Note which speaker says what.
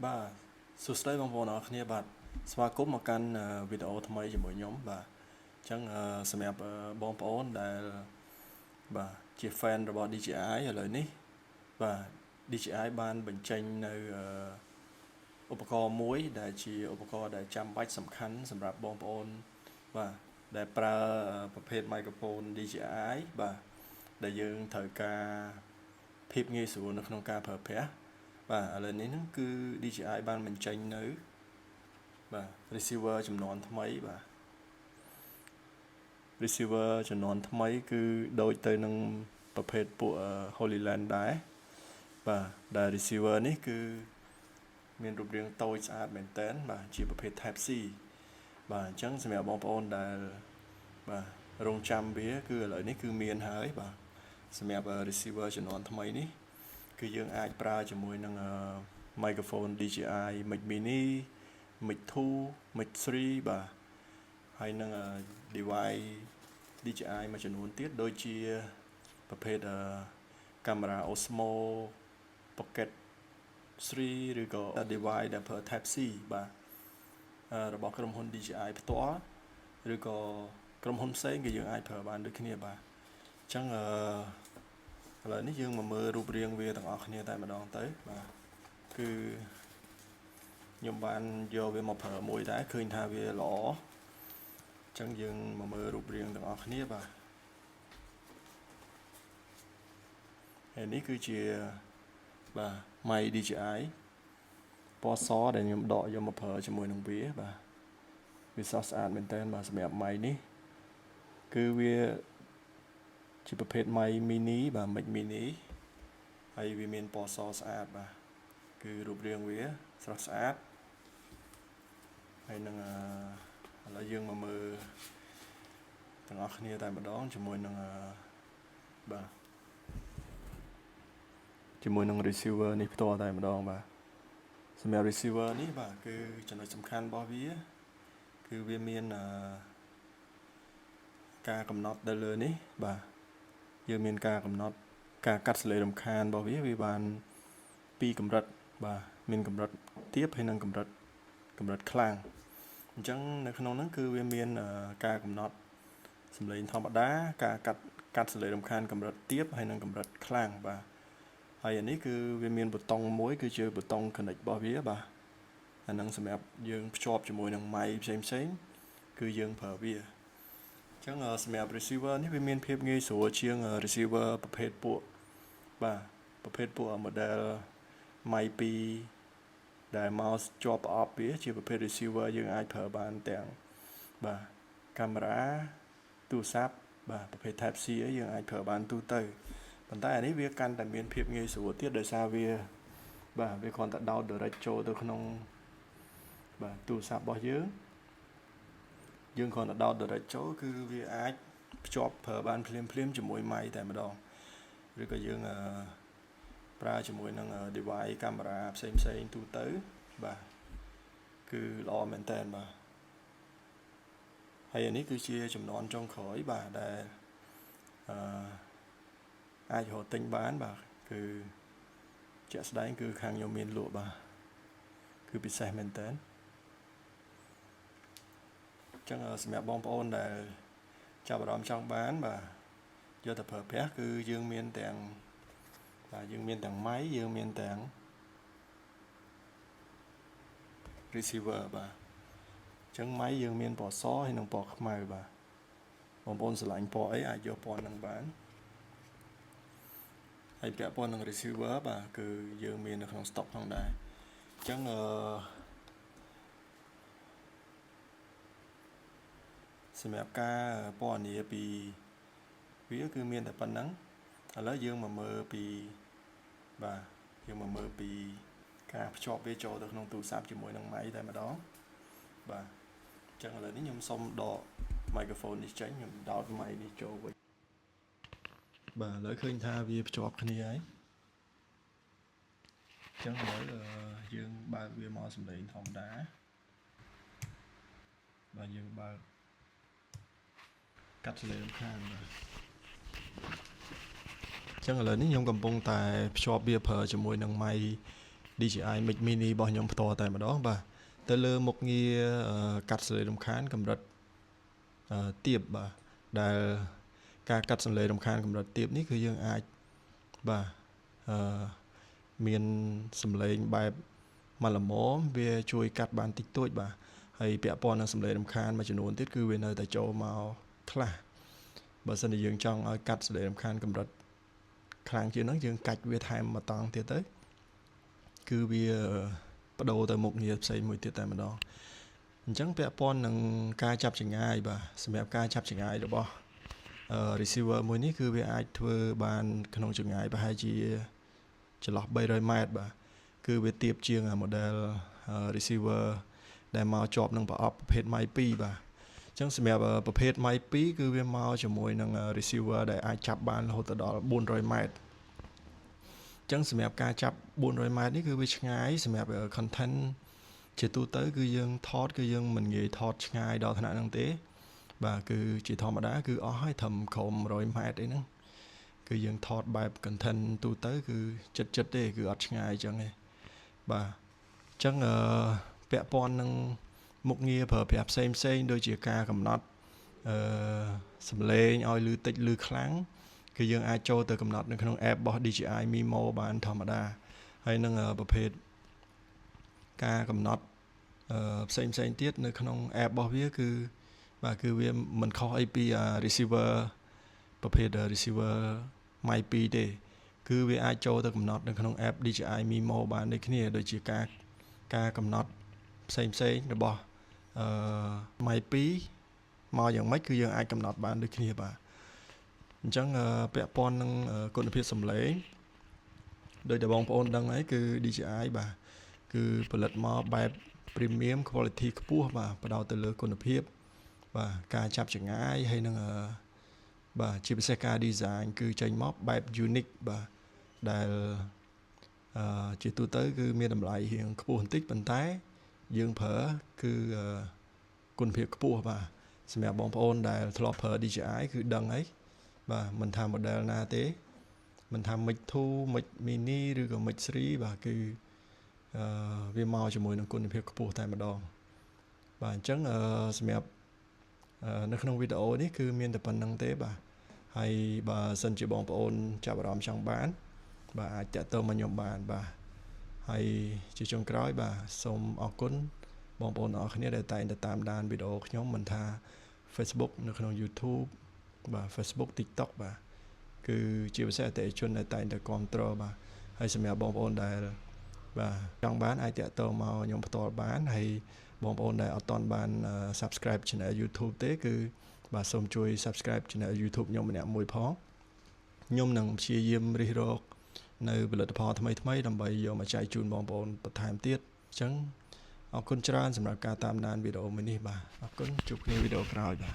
Speaker 1: បាទសួស្តីបងប្អូនអរគ្នាបាទស្វាគមន៍មកកាន់វីដេអូថ្មីជាមួយខ្ញុំបាទអញ្ចឹងសម្រាប់បងប្អូនដែលបាទជា fan របស់ DJI ឥឡូវនេះបាទ DJI បានបញ្ចេញនៅឧបករណ៍មួយដែលជាឧបករណ៍ដែលចាំបាច់សំខាន់សម្រាប់បងប្អូនបាទដែលប្រើប្រភេទ microphone DJI បាទដែលយើងត្រូវការភាពងាយស្រួលនៅក្នុងការប្រើប្រាស់បាទឥឡូវនេះហ្នឹងគឺ DJI បានបញ្ចេញនៅបាទ receiver ចំនួនថ្មីបាទ receiver ចំនួនថ្មីគឺដូចទៅនឹងប្រភេទពួក Holyland ដែរបាទដែល receiver នេះគឺមានរូបរាងតូចស្អាតមែនតើបាទជាប្រភេទ Type C បាទអញ្ចឹងសម្រាប់បងប្អូនដែលបាទរងចាំវាគឺឥឡូវនេះគឺមានហើយបាទសម្រាប់ receiver ចំនួនថ្មីនេះគឺយើងអាចប្រើជាមួយនឹង microphone DJI Mic Mini Mic 2 Mic 3បាទហើយនឹង device DJI មួយចំនួនទៀតដូចជាប្រភេទកាមេរ៉ា Osmo Pocket 3ឬក៏ device ដែលប្រើ Type C បាទរបស់ក្រុមហ៊ុន DJI ផ្ទាល់ឬក៏ក្រុមហ៊ុនផ្សេងក៏យើងអាចប្រើបានដូចគ្នាបាទអញ្ចឹងឥឡូវនេះយើងមកមើលរូបរាងវាទាំងអស់គ្នាតែម្ដងទៅបាទគឺខ្ញុំបានយកវាមកប្រើមួយដែរឃើញថាវាល្អអញ្ចឹងយើងមកមើលរូបរាងទាំងអស់គ្នាបាទហើយនេះគឺជាបាទ My DJI ពណ៌សដែលខ្ញុំដកយកមកប្រើជាមួយនឹងវាបាទវាស្រស់ស្អាតមែនតើបាទសម្រាប់ My នេះគឺវាជាប្រភេទ My Mini បាទ Mic Mini ហើយវាមានពណ៌សស្អាតបាទគឺរូបរាងវាស្រស់ស្អាតហើយនឹងឥឡូវយើងមកមើលទាំងអស់គ្នាតែម្ដងជាមួយនឹងបាទជាមួយនឹង receiver នេះផ្ទាល់តែម្ដងបាទសម្រាប់ receiver នេះបាទគឺចំណុចសំខាន់របស់វាគឺវាមានការកំណត់ទៅលើនេះបាទយើងមានការកំណត់ការកាត់សលេងរំខានរបស់វាបាន2កម្រិតបាទមានកម្រិតទាបហើយនិងកម្រិតខ្លាំងអញ្ចឹងនៅក្នុងហ្នឹងគឺវាមានការកំណត់សំឡេងធម្មតាការកាត់សលេងរំខានកម្រិតទាបហើយនិងកម្រិតខ្លាំងបាទហើយអានេះគឺវាមានប៊ូតុងមួយគឺជាប៊ូតុង connect របស់វាបាទអាហ្នឹងសម្រាប់យើងភ្ជាប់ជាមួយនឹង mic ផ្សេងគឺយើងប្រើវាអញ្ចឹងសម្រាប់ receiver នេះវាមានភាពងាយស្រួលជាង receiver ប្រភេទពួកបាទប្រភេទពួក model mic 2ដែលមកជាប់ប្រអប់វាជាប្រភេទ receiver យើងអាចប្រើបានទាំងបាទកាមេរ៉ាទូរស័ព្ទបាទប្រភេទ Type C យើងអាចប្រើបានទូទៅប៉ុន្តែអានេះវាកាន់តែមានភាពងាយស្រួលទៀតដោយសារវាបាទវាគ្រាន់តែដោត direct ចូលទៅក្នុងបាទទូរស័ព្ទរបស់យើងគ្រាន់តែដោត direct ចូលគឺវាអាចភ្ជាប់ប្រើបានភ្លាមជាមួយ mic តែម្ដងឬក៏យើងប្រើជាមួយនឹង device កាមេរ៉ាផ្សេងទូទៅបាទគឺល្អមែនតើបាទហើយអានេះគឺជាចំនួនចុងក្រោយបាទដែលអាចរកទិញបានបាទគឺជាក់ស្ដែងគឺខាងខ្ញុំមានលក់បាទគឺពិសេសមែនតើអញ្ចឹងសម្រាប់បងប្អូនដែលចាប់អារម្មណ៍ចង់បានបាទយកទៅប្រើប្រាស់គឺយើងមានទាំងបាទយើងមានទាំង mic យើងមានទាំង receiver បាទអញ្ចឹង mic យើងមានពណ៌សហើយនិងពណ៌ខ្មៅបាទបងប្អូនស្រឡាញ់ពណ៌អីអាចយកពណ៌ហ្នឹងបានហើយពាក់ព័ន្ធនឹង receiver បាទគឺយើងមាននៅក្នុង stock ផងដែរអញ្ចឹងសម្រាប់ការពណ៌នាពីវាគឺមានតែប៉ុណ្្នឹងឥឡូវយើងមកមើលពីបាទយើងមកមើលពីការភ្ជាប់វាចូលទៅក្នុងទូរស័ព្ទជាមួយនឹង mic តែម្ដងបាទអញ្ចឹងឥឡូវនេះខ្ញុំសុំដក microphone នេះចេញខ្ញុំដោត mic នេះចូលវិញបាទឥឡូវឃើញថាវាភ្ជាប់គ្នាហើយអញ្ចឹងឥឡូវយើងបើកវាមកសំឡេងធម្មតាបាទយើងបើកកាត់សំឡេងខាងបាទអញ្ចឹងឥឡូវនេះខ្ញុំកំពុងតែភ្ជាប់វាប្រើជាមួយនឹង mic DJI Mic Mini របស់ខ្ញុំផ្ទាល់តែម្ដងបាទទៅលើមុខងារកាត់សលេងរំខានកម្រិតទាបបាទដែលការកាត់សលេងរំខានកម្រិតទាបនេះគឺយើងអាចបាទមានសំឡេងបែបមកល្មមវាជួយកាត់បានតិចតួចបាទហើយពាក់ព័ន្ធនឹងសំឡេងរំខានមួយចំនួនទៀតគឺវានៅតែចូលមកខ្លះបើសិនជាយើងចង់ឲ្យកាត់សំឡេងរំខានកម្រិតខ្លាំងជាងហ្នឹងយើងកាច់វាថែមមួយតង់ទៀតទៅគឺវាបដូរទៅមុខងារផ្សេងមួយទៀតតែម្ដងអញ្ចឹងពាក់ព័ន្ធនឹងការចាប់ចម្ងាយបាទសម្រាប់ការចាប់ចម្ងាយរបស់receiver មួយនេះគឺវាអាចធ្វើបានក្នុងចម្ងាយប្រហែលជាចន្លោះ300ម៉ែត្របាទគឺវាទាបជាង model receiver ដែលមកជាប់នឹងប្រអប់ប្រភេទ Mic 2បាទអញ្ចឹងសម្រាប់ប្រភេទ Mic 2គឺវាមកជាមួយនឹង receiver ដែលអាចចាប់បានរហូតដល់400ម៉ែត្រអញ្ចឹងសម្រាប់ការចាប់400ម៉ែត្រនេះគឺវាឆ្ងាយសម្រាប់ content ជាទូទៅគឺយើងថតគឺយើងមិនងាយថតឆ្ងាយដល់ថ្នាក់ហ្នឹងទេបាទគឺជាធម្មតាគឺអស់ហើយត្រឹមក្រោម100ម៉ែត្រអីហ្នឹងគឺយើងថតបែប content ទូទៅគឺចិត្តទេគឺអត់ឆ្ងាយអញ្ចឹងទេបាទអញ្ចឹងពាក់ព័ន្ធនឹងមុខងារប្រើប្រាស់ផ្សេងដូចជាការកំណត់សំឡេងឲ្យឮតិចឮខ្លាំងគឺយើងអាចចូលទៅកំណត់នៅក្នុង app របស់ DJI Mimo បានធម្មតាហើយនឹងប្រភេទការកំណត់ផ្សេងទៀតនៅក្នុង app របស់វាគឺបាទគឺវាមិនខុសអីពី receiver ប្រភេទ receiver Mic 2ទេគឺវាអាចចូលទៅកំណត់នៅក្នុង app DJI Mimo បានដូចគ្នាដូចជាការកំណត់ផ្សេងរបស់Mic 2មកយ៉ាងម៉េចគឺយើងអាចកំណត់បានដូចគ្នាបាទអញ្ចឹងពាក់ព័ន្ធនឹងគុណភាពសំឡេងដោយតែបងប្អូនដឹងហើយគឺ DJI បាទគឺផលិតមកបែប premium quality ខ្ពស់បាទផ្ដោតទៅលើគុណភាពបាទការចាប់ចម្ងាយហើយនឹងបាទជាពិសេសការ design គឺចេញមកបែប unique បាទដែលជាទូទៅគឺមានតម្លៃរៀងខ្ពស់បន្តិចប៉ុន្តែយើងប្រើគឺគុណភាពខ្ពស់បាទសម្រាប់បងប្អូនដែលធ្លាប់ប្រើ DJI គឺដឹងហើយបាទមិនថា model ណាទេមិនថា Mic 2 Mic Mini ឬក៏ Mic 3បាទគឺវាមកជាមួយនឹងគុណភាពខ្ពស់តែម្ដងបាទអញ្ចឹងសម្រាប់នៅក្នុងវីដេអូនេះគឺមានតែប៉ុណ្្នឹងទេបាទហើយបើសិនជាបងប្អូនចាប់អារម្មណ៍ចង់បានបាទអាចតាក់ទងមកខ្ញុំបានបាទហើយជាចុងក្រោយបាទសូមអរគុណបងប្អូនអរគ្នាដែលតែងតែតាមដានវីដេអូខ្ញុំមិនថា Facebook នៅក្នុង YouTube បាទ Facebook TikTok បាទគឺជាពិសេសអតិថិជនដែលតែងតែគាំទ្របាទហើយសម្រាប់បងប្អូនដែលបាទចង់បានអាចតាក់ទងមកខ្ញុំផ្ទាល់បានហើយបងប្អូនដែលអត់ទាន់បាន subscribe channel YouTube ទេគឺបាទសូមជួយ subscribe channel YouTube ខ្ញុំម្នាក់មួយផងខ្ញុំនឹងព្យាយាមរិះរកនៅផលិតផលថ្មីដើម្បីយកមកចែកជូនបងប្អូនបន្ថែមទៀតអញ្ចឹងអរគុណច្រើនសម្រាប់ការតាមដានវីដេអូមួយនេះបាទអរគុណជួបគ្នាវីដេអូក្រោយបាទ